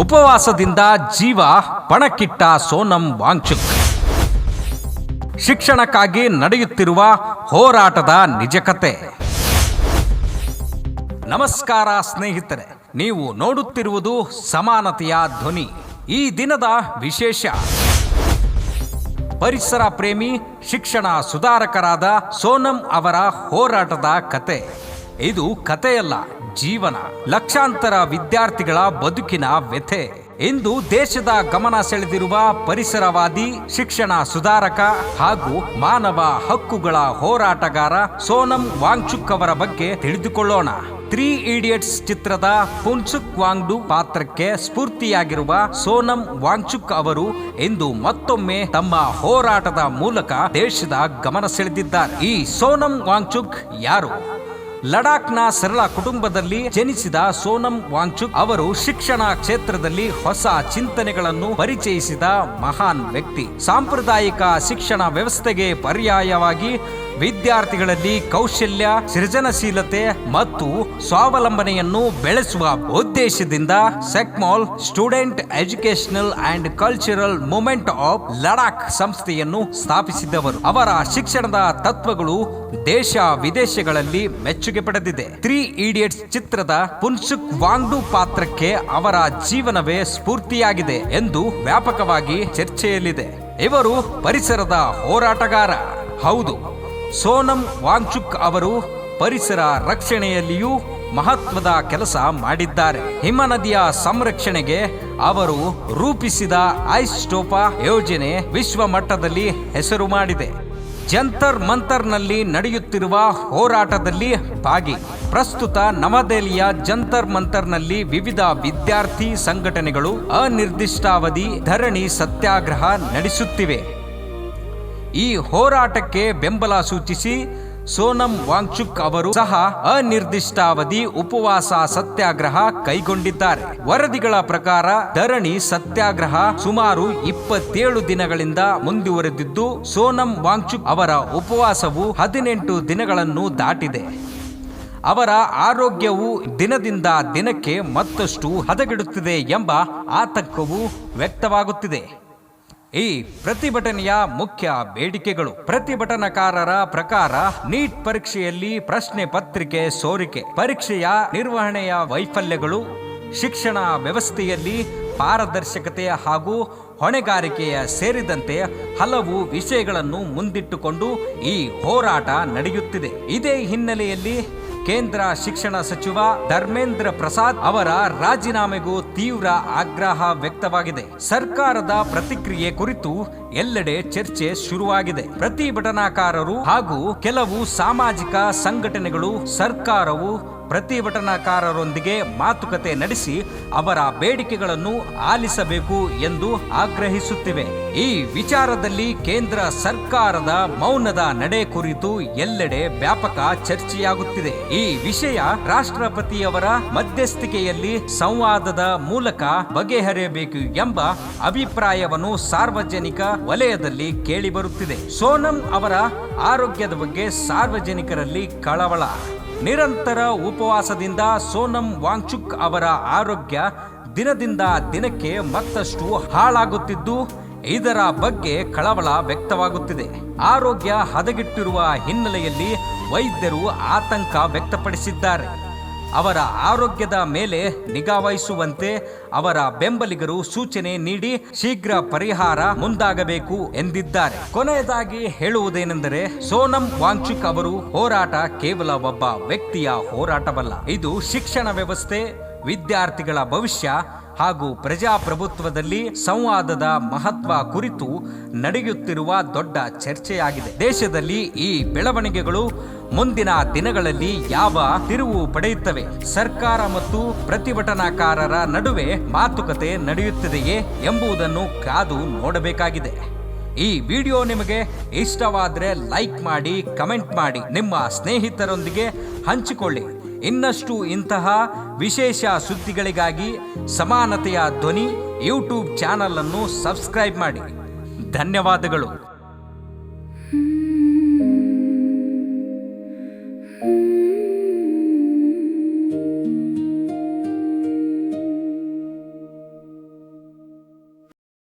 ಉಪವಾಸದಿಂದ ಜೀವ ಪಣಕ್ಕಿಟ್ಟ ಸೋನಂ ವಾಂಗ್ಚುಕ್. ಶಿಕ್ಷಣಕ್ಕಾಗಿ ನಡೆಯುತ್ತಿರುವ ಹೋರಾಟದ ನಿಜ ಕತೆ. ನಮಸ್ಕಾರ ಸ್ನೇಹಿತರೆ, ನೀವು ನೋಡುತ್ತಿರುವುದು ಸಮಾನತೆಯ ಧ್ವನಿ. ಈ ದಿನದ ವಿಶೇಷ ಪರಿಸರ ಪ್ರೇಮಿ ಶಿಕ್ಷಣ ಸುಧಾರಕರಾದ ಸೋನಂ ಅವರ ಹೋರಾಟದ ಕತೆ. ಇದು ಕಥೆಯಲ್ಲ, ಜೀವನ. ಲಕ್ಷಾಂತರ ವಿದ್ಯಾರ್ಥಿಗಳ ಬದುಕಿನ ವ್ಯಥೆ. ಇಂದು ದೇಶದ ಗಮನ ಸೆಳೆದಿರುವ ಪರಿಸರವಾದಿ, ಶಿಕ್ಷಣ ಸುಧಾರಕ ಹಾಗೂ ಮಾನವ ಹಕ್ಕುಗಳ ಹೋರಾಟಗಾರ ಸೋನಂ ವಾಂಗ್ಚುಕ್ ಅವರ ಬಗ್ಗೆ ತಿಳಿದುಕೊಳ್ಳೋಣ. 3 Idiots ಚಿತ್ರದ ಪುನ್ಸುಕ್ ವಾಂಗ್ಡು ಪಾತ್ರಕ್ಕೆ ಸ್ಫೂರ್ತಿಯಾಗಿರುವ ಸೋನಂ ವಾಂಗ್ಚುಕ್ ಅವರು ಇಂದು ಮತ್ತೊಮ್ಮೆ ತಮ್ಮ ಹೋರಾಟದ ಮೂಲಕ ದೇಶದ ಗಮನ ಸೆಳೆದಿದ್ದಾರೆ. ಈ ಸೋನಂ ವಾಂಗ್ಚುಕ್ ಯಾರು? ಲಡಾಖ್ನ ಸರಳ ಕುಟುಂಬದಲ್ಲಿ ಜನಿಸಿದ ಸೋನಂ ವಾಂಗ್ಚುಕ್ ಅವರು ಶಿಕ್ಷಣ ಕ್ಷೇತ್ರದಲ್ಲಿ ಹೊಸ ಚಿಂತನೆಗಳನ್ನು ಪರಿಚಯಿಸಿದ ಮಹಾನ್ ವ್ಯಕ್ತಿ. ಸಾಂಪ್ರದಾಯಿಕ ಶಿಕ್ಷಣ ವ್ಯವಸ್ಥೆಗೆ ಪರ್ಯಾಯವಾಗಿ ವಿದ್ಯಾರ್ಥಿಗಳಲ್ಲಿ ಕೌಶಲ್ಯ, ಸೃಜನಶೀಲತೆ ಮತ್ತು ಸ್ವಾವಲಂಬನೆಯನ್ನು ಬೆಳೆಸುವ ಉದ್ದೇಶದಿಂದ SECMOL Student Educational and Cultural Movement of Ladakh ಸಂಸ್ಥೆಯನ್ನು ಸ್ಥಾಪಿಸಿದವರು. ಅವರ ಶಿಕ್ಷಣದ ತತ್ವಗಳು ದೇಶ ವಿದೇಶಗಳಲ್ಲಿ ಮೆಚ್ಚುಗೆ ಪಡೆದಿದೆ. 3 Idiots ಚಿತ್ರದ ಪುನ್ಸುಕ್ ವಾಂಗ್ಡು ಪಾತ್ರಕ್ಕೆ ಅವರ ಜೀವನವೇ ಸ್ಫೂರ್ತಿಯಾಗಿದೆ ಎಂದು ವ್ಯಾಪಕವಾಗಿ ಚರ್ಚೆಯಲ್ಲಿದೆ. ಇವರು ಪರಿಸರದ ಹೋರಾಟಗಾರ. ಹೌದು, ಸೋನಂ ವಾಂಗ್ಚುಕ್ ಅವರು ಪರಿಸರ ರಕ್ಷಣೆಯಲ್ಲಿಯೂ ಮಹತ್ವದ ಕೆಲಸ ಮಾಡಿದ್ದಾರೆ. ಹಿಮನದಿಯ ಸಂರಕ್ಷಣೆಗೆ ಅವರು ರೂಪಿಸಿದ ಐಸ್ ಸ್ಟೋಪಾ ಯೋಜನೆ ವಿಶ್ವ ಮಟ್ಟದಲ್ಲಿ ಹೆಸರು ಮಾಡಿದೆ. ಜಂತರ್ ಮಂತರ್ನಲ್ಲಿ ನಡೆಯುತ್ತಿರುವ ಹೋರಾಟದಲ್ಲಿ ಭಾಗಿ. ಪ್ರಸ್ತುತ ನವದೆಹಲಿಯ ಜಂತರ್ ಮಂತರ್ನಲ್ಲಿ ವಿವಿಧ ವಿದ್ಯಾರ್ಥಿ ಸಂಘಟನೆಗಳು ಅನಿರ್ದಿಷ್ಟಾವಧಿ ಧರಣಿ ಸತ್ಯಾಗ್ರಹ ನಡೆಸುತ್ತಿವೆ. ಈ ಹೋರಾಟಕ್ಕೆ ಬೆಂಬಲ ಸೂಚಿಸಿ ಸೋನಂ ವಾಂಗ್ಚುಕ್ ಅವರು ಸಹ ಅನಿರ್ದಿಷ್ಟಾವಧಿ ಉಪವಾಸ ಸತ್ಯಾಗ್ರಹ ಕೈಗೊಂಡಿದ್ದಾರೆ. ವರದಿಗಳ ಪ್ರಕಾರ ಧರಣಿ ಸತ್ಯಾಗ್ರಹ ಸುಮಾರು 27 ದಿನಗಳಿಂದ ಮುಂದುವರೆದಿದ್ದು, ಸೋನಂ ವಾಂಗ್ಚುಕ್ ಅವರ ಉಪವಾಸವು 18 ದಿನಗಳನ್ನು ದಾಟಿದೆ. ಅವರ ಆರೋಗ್ಯವು ದಿನದಿಂದ ದಿನಕ್ಕೆ ಮತ್ತಷ್ಟು ಹದಗೆಡುತ್ತಿದೆ ಎಂಬ ಆತಂಕವು ವ್ಯಕ್ತವಾಗುತ್ತಿದೆ. ಈ ಪ್ರತಿಭಟನೆಯ ಮುಖ್ಯ ಬೇಡಿಕೆಗಳು: ಪ್ರತಿಭಟನಾಕಾರರ ಪ್ರಕಾರ ನೀಟ್ ಪರೀಕ್ಷೆಯಲ್ಲಿ ಪ್ರಶ್ನೆ ಪತ್ರಿಕೆ ಸೋರಿಕೆ, ಪರೀಕ್ಷೆಯ ನಿರ್ವಹಣೆಯ ವೈಫಲ್ಯಗಳು, ಶಿಕ್ಷಣ ವ್ಯವಸ್ಥೆಯಲ್ಲಿ ಪಾರದರ್ಶಕತೆ ಹಾಗೂ ಹೊಣೆಗಾರಿಕೆಯ ಸೇರಿದಂತೆ ಹಲವು ವಿಷಯಗಳನ್ನು ಮುಂದಿಟ್ಟುಕೊಂಡು ಈ ಹೋರಾಟ ನಡೆಯುತ್ತಿದೆ. ಇದೇ ಹಿನ್ನೆಲೆಯಲ್ಲಿ ಕೇಂದ್ರ ಶಿಕ್ಷಣ ಸಚಿವ ಧರ್ಮೇಂದ್ರ ಪ್ರಸಾದ್ ಅವರ ರಾಜೀನಾಮೆಗೂ ತೀವ್ರ ಆಗ್ರಹ ವ್ಯಕ್ತವಾಗಿದೆ. ಸರ್ಕಾರದ ಪ್ರತಿಕ್ರಿಯೆ ಕುರಿತು ಎಲ್ಲೆಡೆ ಚರ್ಚೆ ಶುರುವಾಗಿದೆ. ಪ್ರತಿಭಟನಾಕಾರರು ಹಾಗೂ ಕೆಲವು ಸಾಮಾಜಿಕ ಸಂಘಟನೆಗಳು ಸರ್ಕಾರವು ಪ್ರತಿಭಟನಾಕಾರರೊಂದಿಗೆ ಮಾತುಕತೆ ನಡೆಸಿ ಅವರ ಬೇಡಿಕೆಗಳನ್ನು ಆಲಿಸಬೇಕು ಎಂದು ಆಗ್ರಹಿಸುತ್ತಿವೆ. ಈ ವಿಚಾರದಲ್ಲಿ ಕೇಂದ್ರ ಸರ್ಕಾರದ ಮೌನದ ನಡೆ ಕುರಿತು ಎಲ್ಲೆಡೆ ವ್ಯಾಪಕ ಚರ್ಚೆಯಾಗುತ್ತಿದೆ. ಈ ವಿಷಯ ರಾಷ್ಟ್ರಪತಿಯವರ ಮಧ್ಯಸ್ಥಿಕೆಯಲ್ಲಿ ಸಂವಾದದ ಮೂಲಕ ಬಗೆಹರಿಯಬೇಕು ಎಂಬ ಅಭಿಪ್ರಾಯವನ್ನು ಸಾರ್ವಜನಿಕ ವಲಯದಲ್ಲಿ ಕೇಳಿಬರುತ್ತಿದೆ. ಸೋನಂ ಅವರ ಆರೋಗ್ಯದ ಬಗ್ಗೆ ಸಾರ್ವಜನಿಕರಲ್ಲಿ ಕಳವಳ. ನಿರಂತರ ಉಪವಾಸದಿಂದ ಸೋನಂ ವಾಂಗ್ಚುಕ್ ಅವರ ಆರೋಗ್ಯ ದಿನದಿಂದ ದಿನಕ್ಕೆ ಮತ್ತಷ್ಟು ಹಾಳಾಗುತ್ತಿದ್ದು, ಇದರ ಬಗ್ಗೆ ಕಳವಳ ವ್ಯಕ್ತವಾಗುತ್ತಿದೆ. ಆರೋಗ್ಯ ಹದಗೆಟ್ಟಿರುವ ಹಿನ್ನೆಲೆಯಲ್ಲಿ ವೈದ್ಯರು ಆತಂಕ ವ್ಯಕ್ತಪಡಿಸಿದ್ದಾರೆ. ಅವರ ಆರೋಗ್ಯದ ಮೇಲೆ ನಿಗಾವಹಿಸುವಂತೆ ಅವರ ಬೆಂಬಲಿಗರು ಸೂಚನೆ ನೀಡಿ ಶೀಘ್ರ ಪರಿಹಾರ ಮುಂದಾಗಬೇಕು ಎಂದಿದ್ದಾರೆ. ಕೊನೆಯದಾಗಿ ಹೇಳುವುದೇನೆಂದರೆ, ಸೋನಂ ವಾಂಗ್ಚುಕ್ ಅವರು ಹೋರಾಟ ಕೇವಲ ಒಬ್ಬ ವ್ಯಕ್ತಿಯ ಹೋರಾಟವಲ್ಲ. ಇದು ಶಿಕ್ಷಣ ವ್ಯವಸ್ಥೆ, ವಿದ್ಯಾರ್ಥಿಗಳ ಭವಿಷ್ಯ ಹಾಗೂ ಪ್ರಜಾಪ್ರಭುತ್ವದಲ್ಲಿ ಸಂವಾದದ ಮಹತ್ವ ಕುರಿತು ನಡೆಯುತ್ತಿರುವ ದೊಡ್ಡ ಚರ್ಚೆಯಾಗಿದೆ. ದೇಶದಲ್ಲಿ ಈ ಬೆಳವಣಿಗೆಗಳು ಮುಂದಿನ ದಿನಗಳಲ್ಲಿ ಯಾವ ತಿರುವು ಪಡೆಯುತ್ತವೆ? ಸರ್ಕಾರ ಮತ್ತು ಪ್ರತಿಭಟನಾಕಾರರ ನಡುವೆ ಮಾತುಕತೆ ನಡೆಯುತ್ತಿದೆಯೇ ಎಂಬುದನ್ನು ಕಾದು ನೋಡಬೇಕಾಗಿದೆ. ಈ ವಿಡಿಯೋ ನಿಮಗೆ ಇಷ್ಟವಾದರೆ ಲೈಕ್ ಮಾಡಿ, ಕಮೆಂಟ್ ಮಾಡಿ, ನಿಮ್ಮ ಸ್ನೇಹಿತರೊಂದಿಗೆ ಹಂಚಿಕೊಳ್ಳಿ. ಇನ್ನಷ್ಟು ಇಂತಹ ವಿಶೇಷ ಸುದ್ದಿಗಳಿಗಾಗಿ ಸಮಾನತೆಯ ಧ್ವನಿ ಯೂಟ್ಯೂಬ್ ಚಾನಲ್ ಅನ್ನು ಸಬ್ಸ್ಕ್ರೈಬ್ ಮಾಡಿ. ಧನ್ಯವಾದಗಳು.